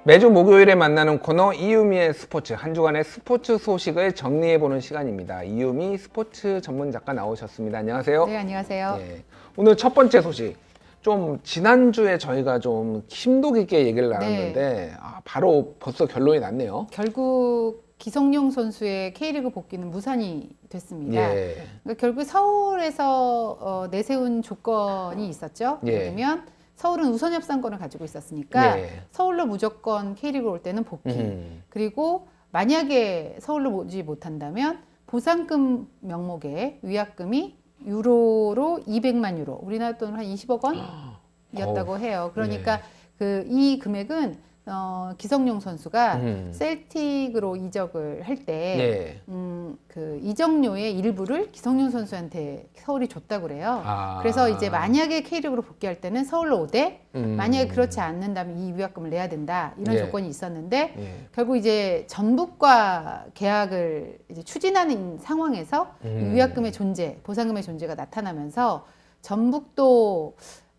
매주 목요일에 만나는 코너 이유미의 스포츠, 한 주간의 스포츠 소식을 정리해보는 시간입니다. 이유미 스포츠 전문 작가 나오셨습니다. 안녕하세요. 네, 안녕하세요. 예, 오늘 첫 번째 소식, 좀 지난주에 저희가 좀 심도 깊게 얘기를 나눴는데 바로 벌써 결론이 났네요. 결국 기성용 선수의 K리그 복귀는 무산이 됐습니다. 예. 그러니까 결국 서울에서 내세운 조건이 있었죠. 예. 예를 들면 서울은 우선 협상권을 가지고 있었으니까 예. 서울로 무조건 K리그 올 때는 복귀. 그리고 만약에 서울로 오지 못한다면 보상금 명목의 위약금이 유로로 200만 유로, 우리나라 돈으로 한 20억 원이었다고 해요. 그러니까 이 금액은 기성용 선수가 셀틱으로 이적을 할 때 그 이적료의 일부를 기성용 선수한테 서울이 줬다고 그래요. 그래서 이제 만약에 K리그로 복귀할 때는 서울로 오되 만약에 그렇지 않는다면 이 위약금을 내야 된다, 이런 조건이 있었는데 결국 이제 전북과 계약을 이제 추진하는 상황에서 이 위약금의 존재, 보상금의 존재가 나타나면서 전북도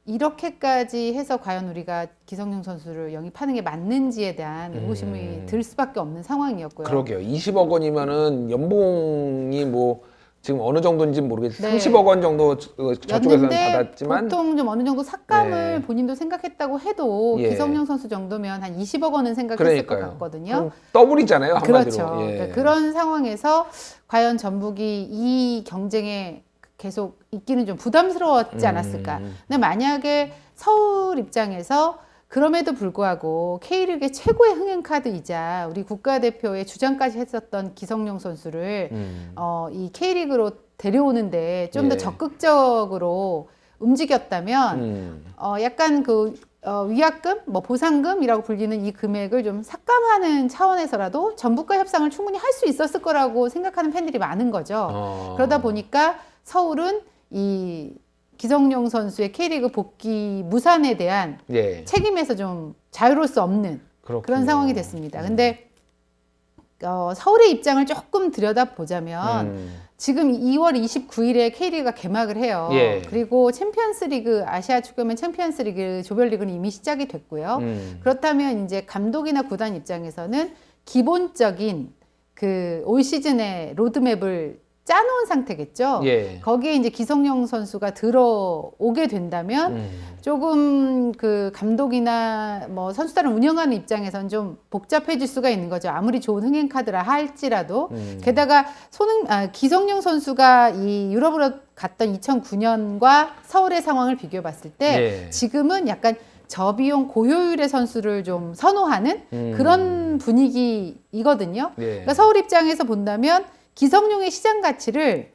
이렇게까지 해서 과연 우리가 기성용 선수를 영입하는 게 맞는지에 대한 의구심이 들 수밖에 없는 상황이었고요. 그러게요. 20억 원이면은 연봉이 뭐 지금 어느 정도인지 모르겠어요. 네. 30억 원 정도 저쪽에서는 받았지만 보통 좀 어느 정도 삭감을 본인도 생각했다고 해도 기성용 선수 정도면 한 20억 원은 생각했을 것 같거든요. 더블이잖아요, 한마디로. 그렇죠. 그러니까 그런 상황에서 과연 전북이 이 경쟁에 계속 있기는 좀 부담스러웠지 않았을까. 근데 만약에 서울 입장에서 그럼에도 불구하고 K리그의 최고의 흥행 카드이자 우리 국가대표의 주장까지 했었던 기성용 선수를 이 K리그로 데려오는데 좀 더 적극적으로 움직였다면 약간 그 위약금, 뭐 보상금이라고 불리는 이 금액을 좀 삭감하는 차원에서라도 전북과 협상을 충분히 할 수 있었을 거라고 생각하는 팬들이 많은 거죠. 그러다 보니까 서울은 이 기성용 선수의 K리그 복귀 무산에 대한 책임에서 좀 자유로울 수 없는 그런 상황이 됐습니다. 근데 서울의 입장을 조금 들여다보자면 지금 2월 29일에 K리그가 개막을 해요. 그리고 챔피언스리그, 아시아 축구연맹 챔피언스리그 조별리그는 이미 시작이 됐고요. 그렇다면 이제 감독이나 구단 입장에서는 기본적인 그 올 시즌의 로드맵을 짜놓은 상태겠죠. 거기에 이제 기성용 선수가 들어오게 된다면 조금 그 감독이나 뭐 선수단을 운영하는 입장에서는 좀 복잡해질 수가 있는 거죠. 아무리 좋은 흥행 카드라 할지라도. 게다가 기성용 선수가 이 유럽으로 갔던 2009년과 서울의 상황을 비교해 봤을 때 지금은 약간 저비용 고효율의 선수를 좀 선호하는 그런 분위기이거든요. 그러니까 서울 입장에서 본다면 기성용의 시장 가치를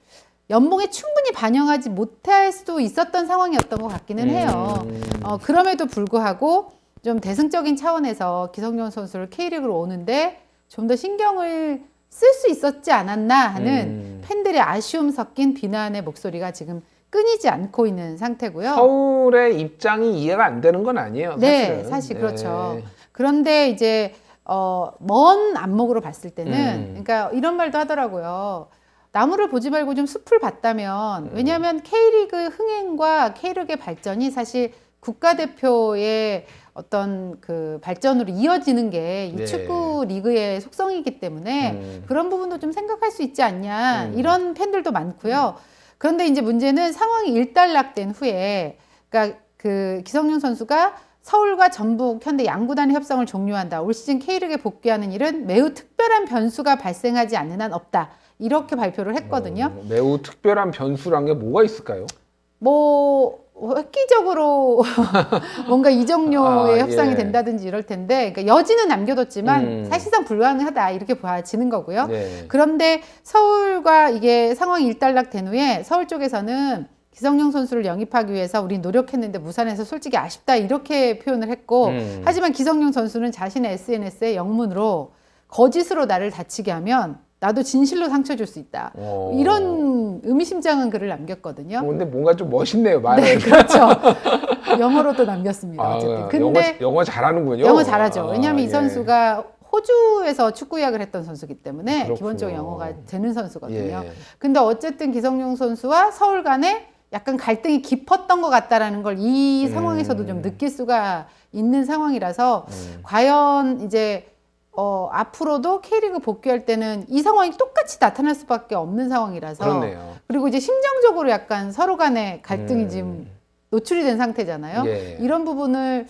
연봉에 충분히 반영하지 못할 수도 있었던 상황이었던 것 같기는 해요. 그럼에도 불구하고 좀 대승적인 차원에서 기성용 선수를 K리그로 오는데 좀 더 신경을 쓸 수 있었지 않았나 하는 팬들의 아쉬움 섞인 비난의 목소리가 지금 끊이지 않고 있는 상태고요. 서울의 입장이 이해가 안 되는 건 아니에요, 사실은. 네, 사실 그렇죠. 그런데 이제 먼 안목으로 봤을 때는 그러니까 이런 말도 하더라고요. 나무를 보지 말고 좀 숲을 봤다면, 왜냐하면 K리그 흥행과 K리그의 발전이 사실 국가대표의 어떤 그 발전으로 이어지는 게 이 축구 리그의 속성이기 때문에 그런 부분도 좀 생각할 수 있지 않냐, 이런 팬들도 많고요. 그런데 이제 문제는 상황이 일단락된 후에, 그러니까 그 기성용 선수가 서울과 전북, 현대 양구단의 협상을 종료한다. 올 시즌 K리그에 복귀하는 일은 매우 특별한 변수가 발생하지 않는 한 없다. 이렇게 발표를 했거든요. 매우 특별한 변수란 게 뭐가 있을까요? 뭐 획기적으로 뭔가 이적료의 협상이 된다든지 이럴 텐데, 그러니까 여지는 남겨뒀지만 사실상 불가능하다, 이렇게 봐지는 거고요. 그런데 서울과 이게 상황이 일단락된 후에 서울 쪽에서는 기성용 선수를 영입하기 위해서 우리 노력했는데 무산해서 솔직히 아쉽다, 이렇게 표현을 했고, 하지만 기성용 선수는 자신의 SNS에 영문으로 거짓으로 나를 다치게 하면 나도 진실로 상처 줄 수 있다, 이런 의미심장한 글을 남겼거든요. 근데 뭔가 좀 멋있네요, 말은. 네, 그렇죠. 영어로도 남겼습니다. 어쨌든. 근데 영어 잘하는군요. 영어 잘하죠. 왜냐하면 이 선수가 호주에서 축구 이야기를 했던 선수이기 때문에 기본적으로 영어가 되는 선수거든요. 근데 어쨌든 기성용 선수와 서울 간에 약간 갈등이 깊었던 것 같다라는 걸 이 상황에서도 좀 느낄 수가 있는 상황이라서 과연 이제 앞으로도 K리그 복귀할 때는 이 상황이 똑같이 나타날 수밖에 없는 상황이라서 그렇네요. 그리고 이제 심정적으로 약간 서로 간의 갈등이 지금 노출이 된 상태잖아요. 예. 이런 부분을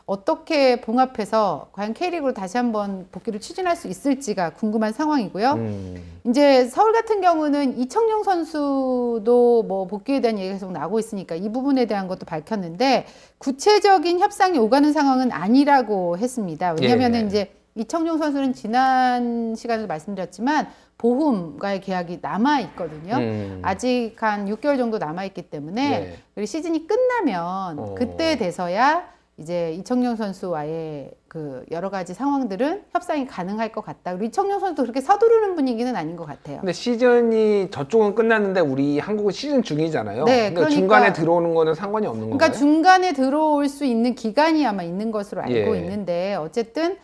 어떻게 봉합해서 과연 K리그로 다시 한번 복귀를 추진할 수 있을지가 궁금한 상황이고요. 이제 서울 같은 경우는 이청용 선수도 뭐 복귀에 대한 얘기가 계속 나오고 있으니까 이 부분에 대한 것도 밝혔는데 구체적인 협상이 오가는 상황은 아니라고 했습니다. 왜냐하면 예. 이제 이청용 선수는 지난 시간에도 말씀드렸지만 보훔과의 계약이 남아 있거든요. 아직 한 6개월 정도 남아 있기 때문에 예. 그리고 시즌이 끝나면 그때 돼서야 이제 이청용 선수와의 그 여러 가지 상황들은 협상이 가능할 것 같다. 그리고 이청용 선수도 그렇게 서두르는 분위기는 아닌 것 같아요. 근데 시즌이 저쪽은 끝났는데 우리 한국은 시즌 중이잖아요. 네, 그러니까 중간에 들어오는 거는 상관이 없는 건가요? 그러니까 중간에 들어올 수 있는 기간이 아마 있는 것으로 알고 예. 있는데 어쨌든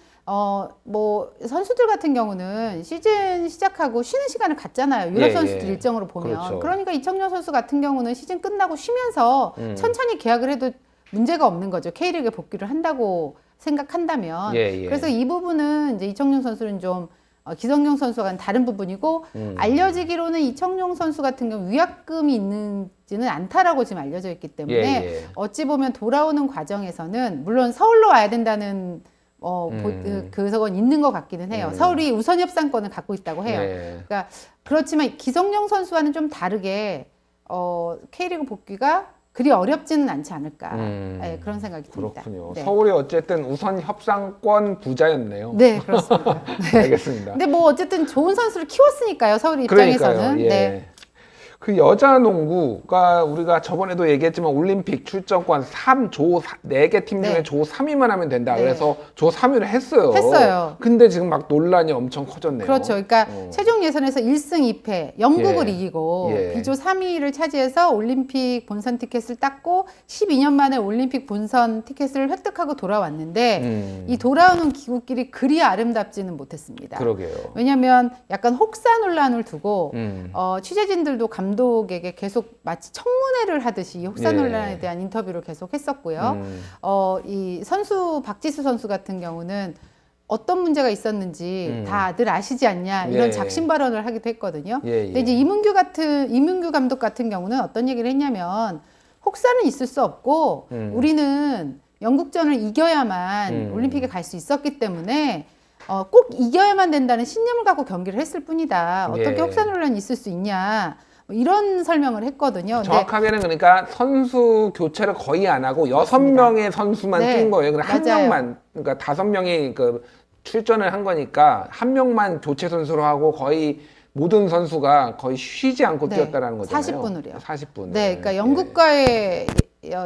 뭐 선수들 같은 경우는 시즌 시작하고 쉬는 시간을 갖잖아요. 유럽 예, 선수들 예. 일정으로 보면. 그렇죠. 그러니까 이청용 선수 같은 경우는 시즌 끝나고 쉬면서 천천히 계약을 해도 문제가 없는 거죠. K리그에 복귀를 한다고 생각한다면. 예, 예. 그래서 이 부분은 이제 이청용 선수는 좀 기성용 선수와는 다른 부분이고 알려지기로는 이청용 선수 같은 경우 위약금이 있는지는 않다라고 지금 알려져 있기 때문에 예, 예. 어찌 보면 돌아오는 과정에서는 물론 서울로 와야 된다는 그건 있는 것 같기는 해요. 서울이 우선 협상권을 갖고 있다고 해요. 예. 그러니까 그렇지만 기성용 선수와는 좀 다르게 K리그 복귀가 그리 어렵지는 않지 않을까 네, 그런 생각이 듭니다. 그렇군요. 네. 서울이 어쨌든 우선 협상권 부자였네요. 네, 그렇습니다. 네. 알겠습니다. 근데 뭐 어쨌든 좋은 선수를 키웠으니까요. 서울 입장에서는. 그러니까요. 예. 네. 그 여자 농구가 우리가 저번에도 얘기했지만 올림픽 출전권 3조 4개 팀 중에 네. 조 3위만 하면 된다. 네. 그래서 조 3위를 했어요. 했어요. 근데 지금 막 논란이 엄청 커졌네요. 그렇죠. 그러니까 최종 예선에서 1승 2패 영국을 예. 이기고 예. 비조 3위를 차지해서 올림픽 본선 티켓을 땄고 12년 만에 올림픽 본선 티켓을 획득하고 돌아왔는데 이 돌아오는 기국길이 그리 아름답지는 못했습니다. 그러게요. 왜냐하면 약간 혹사 논란을 두고 취재진들도 감독에게 계속 마치 청문회를 하듯이 이 혹사 예. 논란에 대한 인터뷰를 계속 했었고요. 이 선수 박지수 선수 같은 경우는 어떤 문제가 있었는지 다들 아시지 않냐 이런 예. 작심 발언을 하기도 했거든요. 예, 근데 예. 이제 이문규 감독 같은 경우는 어떤 얘기를 했냐면 혹사는 있을 수 없고 우리는 영국전을 이겨야만 올림픽에 갈 수 있었기 때문에 꼭 이겨야만 된다는 신념을 갖고 경기를 했을 뿐이다. 어떻게 예. 혹사 논란이 있을 수 있냐. 뭐 이런 설명을 했거든요. 근데 정확하게는 그러니까 선수 교체를 거의 안 하고 6명의 선수만 네, 뛴 거예요. 그러니까 한 맞아요. 명만, 그러니까 5명이 그 출전을 한 거니까 한 명만 교체 선수로 하고 거의 모든 선수가 거의 쉬지 않고 네, 뛰었다라는 거잖아요. 40분을요. 40분. 네, 그러니까 영국과의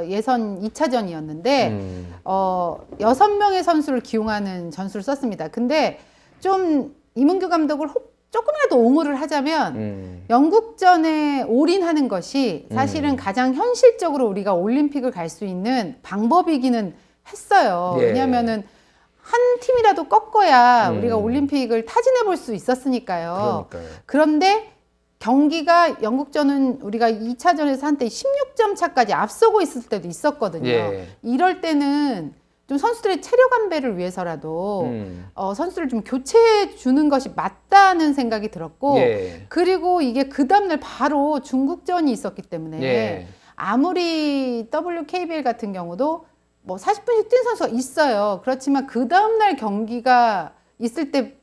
예선 2차전이었는데 6명의 선수를 기용하는 전술을 썼습니다. 근데 좀 이문규 감독을 조금이라도 옹호를 하자면 영국전에 올인하는 것이 사실은 가장 현실적으로 우리가 올림픽을 갈 수 있는 방법이기는 했어요. 예. 왜냐하면은 한 팀이라도 꺾어야 우리가 올림픽을 타진해 볼 수 있었으니까요. 그러니까요. 그런데 경기가 영국전은 우리가 2차전에서 한때 16점 차까지 앞서고 있을 때도 있었거든요. 예. 이럴 때는 좀 선수들의 체력 안배를 위해서라도 선수를 좀 교체해 주는 것이 맞다는 생각이 들었고 예. 그리고 이게 그 다음날 바로 중국전이 있었기 때문에 예. 아무리 WKBL 같은 경우도 뭐 40분씩 뛴 선수가 있어요. 그렇지만 그 다음날 경기가 있을 때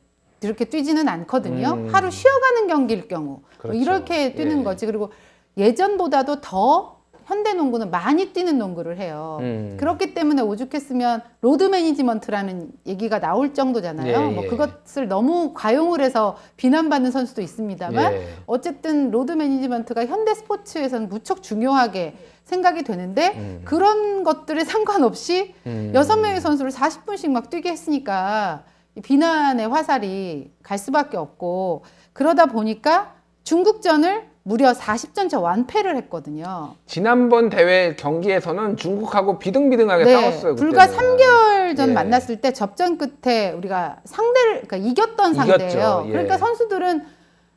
이렇게 뛰지는 않거든요. 하루 쉬어가는 경기일 경우 그렇죠. 뭐 이렇게 뛰는 예. 거지. 그리고 예전보다도 더 현대농구는 많이 뛰는 농구를 해요. 그렇기 때문에 오죽했으면 로드 매니지먼트라는 얘기가 나올 정도잖아요. 예, 뭐 예. 그것을 너무 과용을 해서 비난받는 선수도 있습니다만 예. 어쨌든 로드 매니지먼트가 현대 스포츠에서는 무척 중요하게 생각이 되는데 그런 것들에 상관없이 6명의 선수를 40분씩 막 뛰게 했으니까 이 비난의 화살이 갈 수밖에 없고 그러다 보니까 중국전을 무려 40전차 완패를 했거든요. 지난번 대회 경기에서는 중국하고 비등비등하게 싸웠어요. 불과 그때는. 3개월 전 예. 만났을 때 접전 끝에 우리가 상대를 그러니까 이겼던 이겼죠. 상대예요. 예. 그러니까 선수들은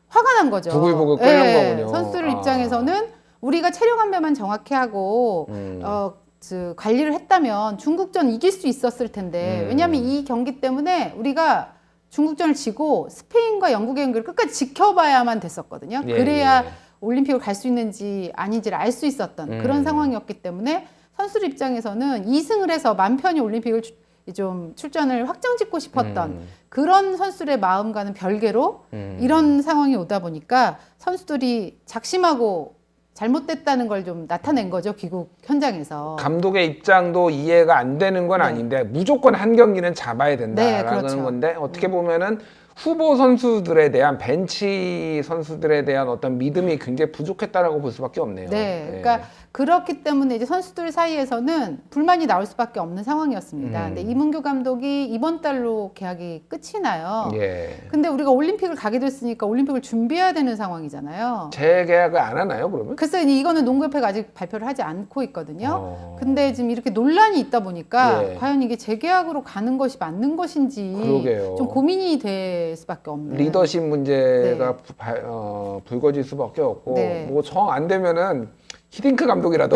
화가 난 거죠. 부글부글 끓는 거군요. 선수들 아. 입장에서는 우리가 체력 안배만 정확히 하고 관리를 했다면 중국전 이길 수 있었을 텐데 왜냐하면 이 경기 때문에 우리가 중국전을 지고 스페인과 영국의 경기를 끝까지 지켜봐야만 됐었거든요. 예, 그래야 예. 올림픽을 갈 수 있는지 아닌지를 알 수 있었던 그런 상황이었기 때문에 선수들 입장에서는 2승을 해서 맘 편히 올림픽을 좀 출전을 확정짓고 싶었던 그런 선수들의 마음과는 별개로 이런 상황이 오다 보니까 선수들이 작심하고 잘못됐다는 걸 좀 나타낸 거죠, 귀국 현장에서. 감독의 입장도 이해가 안 되는 건 아닌데 무조건 한 경기는 잡아야 된다라는 네, 그렇죠. 건데 어떻게 보면은 후보 선수들에 대한 벤치 선수들에 대한 어떤 믿음이 굉장히 부족했다라고 볼 수밖에 없네요. 네, 그러니까 그렇기 때문에 이제 선수들 사이에서는 불만이 나올 수밖에 없는 상황이었습니다. 근데 이문규 감독이 이번 달로 계약이 끝이 나요. 예. 근데 우리가 올림픽을 가게 됐으니까 올림픽을 준비해야 되는 상황이잖아요. 재계약을 안 하나요, 그러면? 글쎄 이거는 농구협회가 아직 발표를 하지 않고 있거든요. 근데 지금 이렇게 논란이 있다 보니까 예. 과연 이게 재계약으로 가는 것이 맞는 것인지 그러게요. 좀 고민이 될 수밖에 없는. 리더십 문제가 불거질 수밖에 없고 네. 뭐 정 안 되면은 히딩크 감독이라도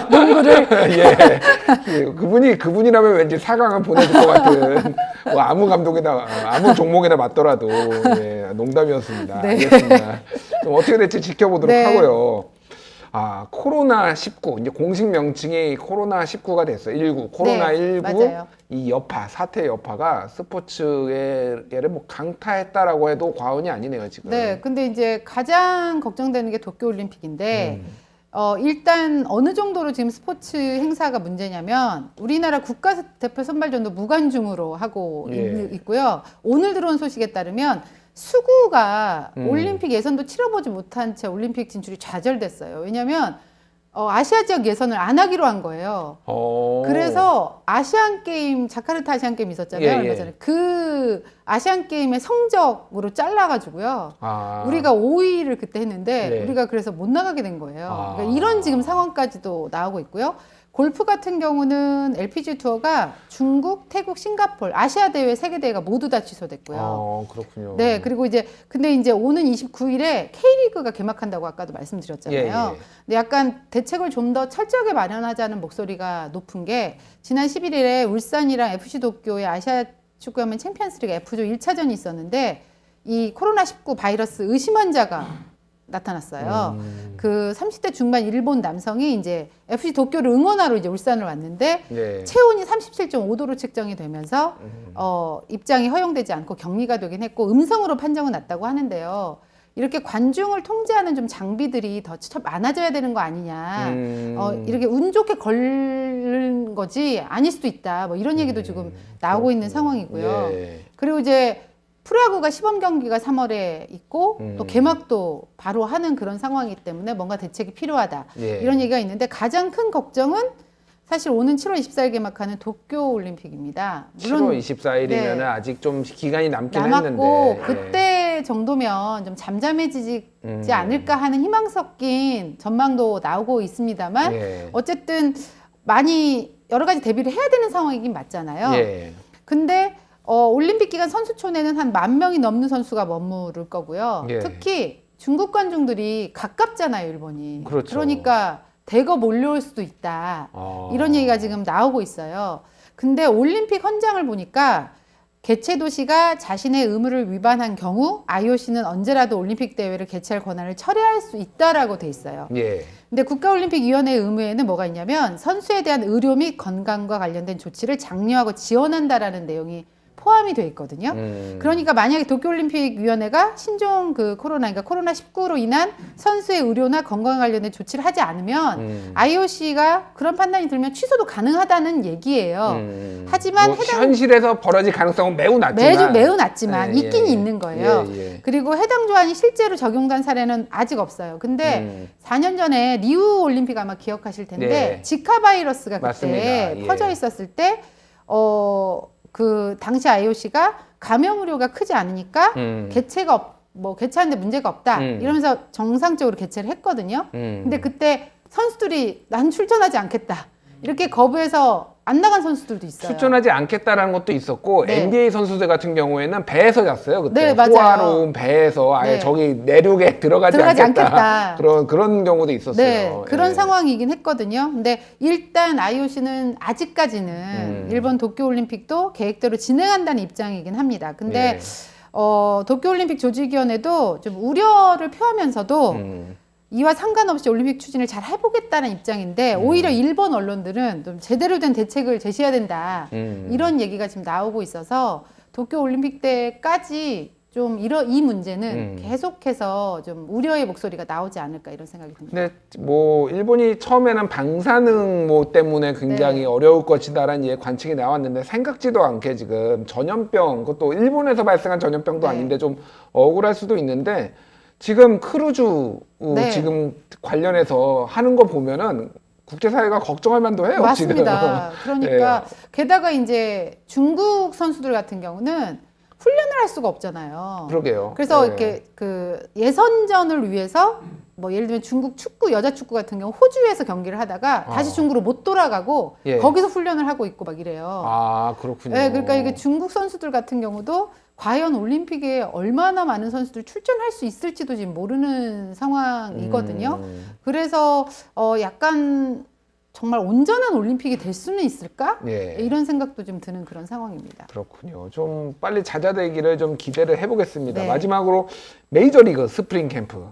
농구를 예. 그분이라면 왠지 4강은 보내줄 것 같은 뭐 아무 감독이나 아무 종목이나 맞더라도 예, 농담이었습니다. 네. 알겠습니다. 좀 어떻게 될지 지켜보도록 네. 하고요. 아, 코로나19 이제 공식 명칭이 코로나19가 됐어요. 19 코로나19 맞아요. 이 여파 사태 여파가 스포츠계를 뭐 강타했다라고 해도 과언이 아니네요 지금. 네, 근데 이제 가장 걱정되는 게 도쿄올림픽인데 일단 어느 정도로 지금 스포츠 행사가 문제냐면 우리나라 국가대표 선발전도 무관중으로 하고 예. 있고요. 오늘 들어온 소식에 따르면 수구가 올림픽 예선도 치러보지 못한 채 올림픽 진출이 좌절됐어요. 왜냐하면 아시아 지역 예선을 안 하기로 한 거예요. 그래서 아시안 게임, 자카르타 아시안 게임 있었잖아요. 예, 얼마 예. 전에. 그 아시안 게임의 성적으로 잘라가지고요. 아. 우리가 5위를 그때 했는데 네. 우리가 그래서 못 나가게 된 거예요. 아. 그러니까 이런 지금 상황까지도 나오고 있고요. 골프 같은 경우는 LPG 투어가 중국, 태국, 싱가포르 아시아 대회, 세계 대회가 모두 다 취소됐고요. 그렇군요. 네, 그리고 근데 이제 오는 29일에 K리그가 개막한다고 아까도 말씀드렸잖아요. 예, 예. 근데 약간 대책을 좀 더 철저하게 마련하자는 목소리가 높은 게 지난 11일에 울산이랑 FC 도쿄의 아시아 축구연맹 챔피언스리그 F조 1차전이 있었는데 이 코로나19 바이러스 의심 환자가 나타났어요. 그 30대 중반 일본 남성이 이제 FC 도쿄를 응원하러 이제 울산을 왔는데 네. 체온이 37.5도로 측정이 되면서 입장이 허용되지 않고 격리가 되긴 했고 음성으로 판정은 났다고 하는데요. 이렇게 관중을 통제하는 좀 장비들이 더 많아져야 되는 거 아니냐. 이렇게 운 좋게 걸린 거지 아닐 수도 있다. 뭐 이런 얘기도 지금 나오고 있는 상황이고요. 예. 그리고 이제 프로야구가 시범 경기가 3월에 있고 또 개막도 바로 하는 그런 상황이기 때문에 뭔가 대책이 필요하다. 예. 이런 얘기가 있는데 가장 큰 걱정은 사실 오는 7월 24일 개막하는 도쿄올림픽입니다. 7월 24일이면 네. 아직 좀 기간이 남긴 남았고 했는데 그때 정도면 좀 잠잠해지지 않을까 하는 희망 섞인 전망도 나오고 있습니다만 예. 어쨌든 많이 여러 가지 대비를 해야 되는 상황이긴 맞잖아요. 예. 근데 올림픽 기간 선수촌에는 한 10,000명이 넘는 선수가 머무를 거고요. 예. 특히 중국 관중들이 가깝잖아요, 일본이. 그렇죠. 그러니까 대거 몰려올 수도 있다. 이런 얘기가 지금 나오고 있어요. 근데 올림픽 헌장을 보니까 개최 도시가 자신의 의무를 위반한 경우 IOC는 언제라도 올림픽 대회를 개최할 권한을 철회할 수 있다라고 돼 있어요. 예. 근데 국가올림픽위원회의 의무에는 뭐가 있냐면 선수에 대한 의료 및 건강과 관련된 조치를 장려하고 지원한다라는 내용이 포함이 돼 있거든요. 그러니까 만약에 도쿄올림픽위원회가 신종 그러니까 코로나19로 인한 선수의 의료나 건강 관련된 조치를 하지 않으면 IOC가 그런 판단이 들면 취소도 가능하다는 얘기예요. 하지만 뭐 현실에서 벌어질 가능성은 매우 낮지만 매우 낮지만 예, 있긴 예. 있는 거예요. 예. 그리고 해당 조항이 실제로 적용된 사례는 아직 없어요. 근데 4년 전에 리우 올림픽 아마 기억하실 텐데 예. 지카 바이러스가 그때 맞습니다. 예. 퍼져 있었을 때 그 당시 IOC가 감염 우려가 크지 않으니까 개최하는데 문제가 없다 이러면서 정상적으로 개최를 했거든요. 근데 그때 선수들이 난 출전하지 않겠다 이렇게 거부해서 안 나간 선수들도 있어요. 출전하지 않겠다라는 것도 있었고 네. NBA 선수들 같은 경우에는 배에서 잤어요. 그때 네, 맞아요. 호화로운 배에서 아예 네. 저기 내륙에 들어가지 않겠다. 그런 경우도 있었어요. 네, 그런 예. 상황이긴 했거든요. 근데 일단 IOC는 아직까지는 일본 도쿄올림픽도 계획대로 진행한다는 입장이긴 합니다. 근데 예. 도쿄올림픽 조직위원회도 좀 우려를 표하면서도 음. 이와 상관없이 올림픽 추진을 잘 해보겠다는 입장인데 오히려 일본 언론들은 좀 제대로 된 대책을 제시해야 된다. 이런 얘기가 지금 나오고 있어서 도쿄올림픽 때까지 좀 이 문제는 계속해서 좀 우려의 목소리가 나오지 않을까 이런 생각이 듭니다. 근데 뭐 일본이 처음에는 방사능 뭐 때문에 굉장히 네. 어려울 것이다라는 관측이 나왔는데 생각지도 않게 지금 전염병, 그것도 일본에서 발생한 전염병도 네. 아닌데 좀 억울할 수도 있는데 지금 크루즈 네. 지금 관련해서 하는 거 보면은 국제사회가 걱정할 만도 해요. 맞습니다. 지금. 그러니까 게다가 이제 중국 선수들 같은 경우는 훈련을 할 수가 없잖아요. 그러게요. 그래서 예. 이렇게 그 예선전을 위해서 뭐 예를 들면 중국 축구 여자 축구 같은 경우 호주에서 경기를 하다가 다시 중국으로 못 돌아가고 예. 거기서 훈련을 하고 있고 막 이래요. 아, 그렇군요. 네, 그러니까 이게 중국 선수들 같은 경우도 과연 올림픽에 얼마나 많은 선수들 출전할 수 있을지도 지금 모르는 상황이거든요. 그래서 약간 정말 온전한 올림픽이 될 수는 있을까? 예. 이런 생각도 좀 드는 그런 상황입니다. 그렇군요. 좀 빨리 잦아들기를 좀 기대를 해보겠습니다. 네. 마지막으로 메이저리그 스프링 캠프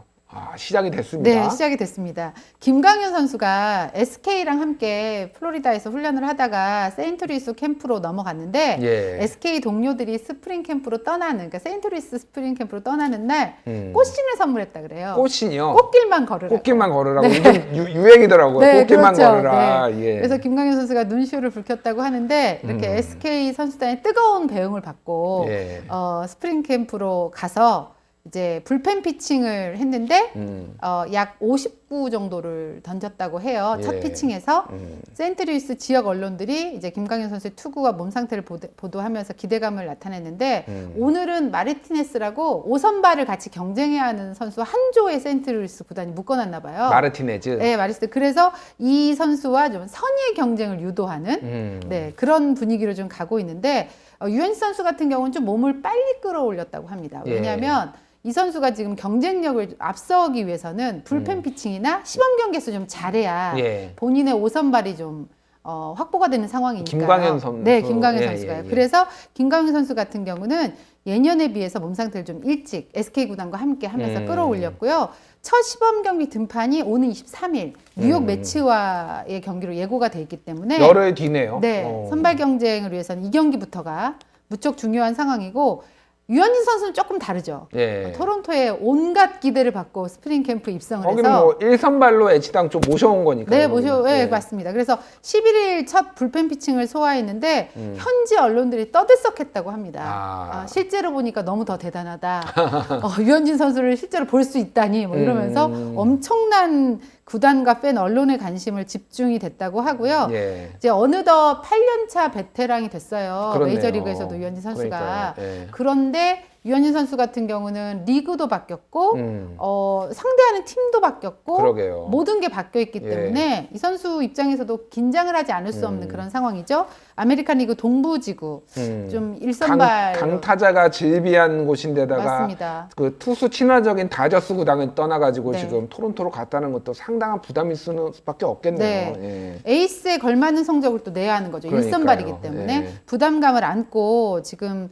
시작이 됐습니다. 네, 시작이 됐습니다. 김광현 선수가 SK랑 함께 플로리다에서 훈련을 하다가 세인트루이스 캠프로 넘어갔는데 예. SK 동료들이 스프링 캠프로 떠나는, 그러니까 세인트루이스 스프링 캠프로 떠나는 날 음. 꽃신을 선물했다 그래요. 꽃신이요. 꽃길만 걸으라. 꽃길만 걸으라고 요즘 유행이더라고요. 네, 꽃길만 그렇죠. 걸으라. 네. 예. 그래서 김광현 선수가 눈시울을 붉혔다고 하는데 이렇게 SK 선수단의 뜨거운 배웅을 받고 예. 스프링 캠프로 가서 이제 불펜 피칭을 했는데 약 50구 정도를 던졌다고 해요. 예. 첫 피칭에서 세인트루이스 지역 언론들이 이제 김광현 선수의 투구와 몸 상태를 보도하면서 기대감을 나타냈는데 오늘은 마르티네스라고 5선발을 같이 경쟁해야 하는 선수 한 조에 세인트루이스 구단이 묶어놨나 봐요. 마르티네즈. 네, 마르티네스. 그래서 이 선수와 좀 선의의 경쟁을 유도하는 네, 그런 분위기로 좀 가고 있는데 유현진 선수 같은 경우는 좀 몸을 빨리 끌어올렸다고 합니다. 예. 왜냐하면 이 선수가 지금 경쟁력을 앞서기 위해서는 불펜 피칭이나 시범 경기에서 좀 잘해야 예. 본인의 5선발이 좀 확보가 되는 상황이니까요. 김광현 선수. 네, 김광현 예, 선수가요. 예, 예. 그래서 김광현 선수 같은 경우는 예년에 비해서 몸 상태를 좀 일찍 SK 구단과 함께 하면서 끌어올렸고요. 첫 시범 경기 등판이 오는 23일 뉴욕 매치와의 경기로 예고가 돼 있기 때문에 열흘 뒤네요. 네, 선발 경쟁을 위해서는 이 경기부터가 무척 중요한 상황이고 유현진 선수는 조금 다르죠. 예. 토론토에 온갖 기대를 받고 스프링 캠프 입성을 거기는 해서 뭐 1선발로 H당 좀 모셔온 거니까요. 네, 네, 예. 맞습니다. 그래서 11일 첫 불펜 피칭을 소화했는데 현지 언론들이 떠들썩했다고 합니다. 실제로 보니까 너무 더 대단하다. 유현진 선수를 실제로 볼 수 있다니 뭐 이러면서 엄청난 구단과 팬 언론의 관심을 집중이 됐다고 하고요. 예. 이제 어느덧 8년차 베테랑이 됐어요. 그렇네요. 메이저리그에서도 유현진 선수가. 그러니까요. 예. 그런데 유현진 선수 같은 경우는 리그도 바뀌었고 상대하는 팀도 바뀌었고 그러게요. 모든 게 바뀌어 있기 예. 때문에 이 선수 입장에서도 긴장을 하지 않을 수 없는 그런 상황이죠. 아메리칸 리그 동부지구 좀 일선발 강타자가 질비한 곳인데다가 맞습니다. 그 투수 친화적인 다저스 구단을 떠나가지고 네. 지금 토론토로 갔다는 것도 상당한 부담일 수밖에 없겠네요. 네. 예. 에이스에 걸맞는 성적을 또 내야 하는 거죠. 그러니까요. 일선발이기 때문에 예. 부담감을 안고 지금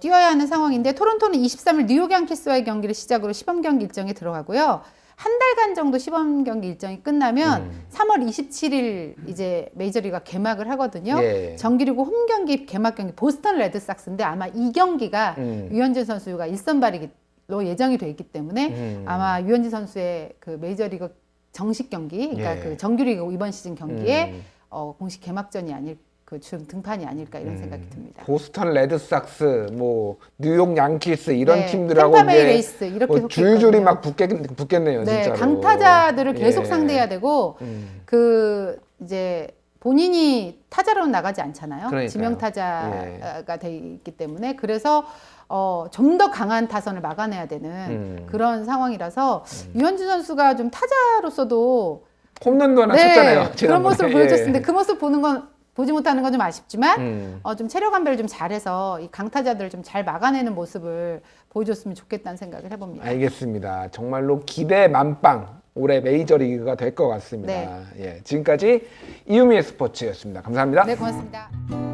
뛰어야 하는 상황인데 토론토는 23일 뉴욕 양키스와의 경기를 시작으로 시범 경기 일정에 들어가고요. 한 달간 정도 시범 경기 일정이 끝나면 3월 27일 이제 메이저리그가 개막을 하거든요. 예. 정기리그 홈 경기 개막 경기 보스턴 레드삭스인데 아마 이 경기가 유현진 선수가 일선발로 예정이 돼 있기 때문에 아마 유현진 선수의 그 메이저리그 정식 경기, 그러니까 예. 그 정규리그 이번 시즌 경기에 공식 개막전이 아닐 등판이 아닐까 이런 생각이 듭니다. 보스턴 레드삭스, 뭐 뉴욕 양키스 이런 네, 팀들하고 템파베이 이제 레이스 이렇게 뭐 줄줄이 속했거든요. 막 붙겠네요, 네, 진짜로. 강타자들을 계속 예. 상대해야 되고 그 이제 본인이 타자로는 나가지 않잖아요. 그러니까요. 지명 타자가 돼 있기 때문에 그래서 좀 더 강한 타선을 막아내야 되는 그런 상황이라서 유현진 선수가 좀 타자로서도 홈런도 하나 네, 쳤잖아요. 그런 지난번에. 모습을 예. 보여줬는데 그 모습 보는 건 보지 못하는 건 좀 아쉽지만 좀 체력 안배를 좀 잘해서 이 강타자들을 좀 잘 막아내는 모습을 보여줬으면 좋겠다는 생각을 해봅니다. 알겠습니다. 정말로 기대 만빵 올해 메이저리그가 될 것 같습니다. 네. 예, 지금까지 이유미의 스포츠였습니다. 감사합니다. 네, 고맙습니다.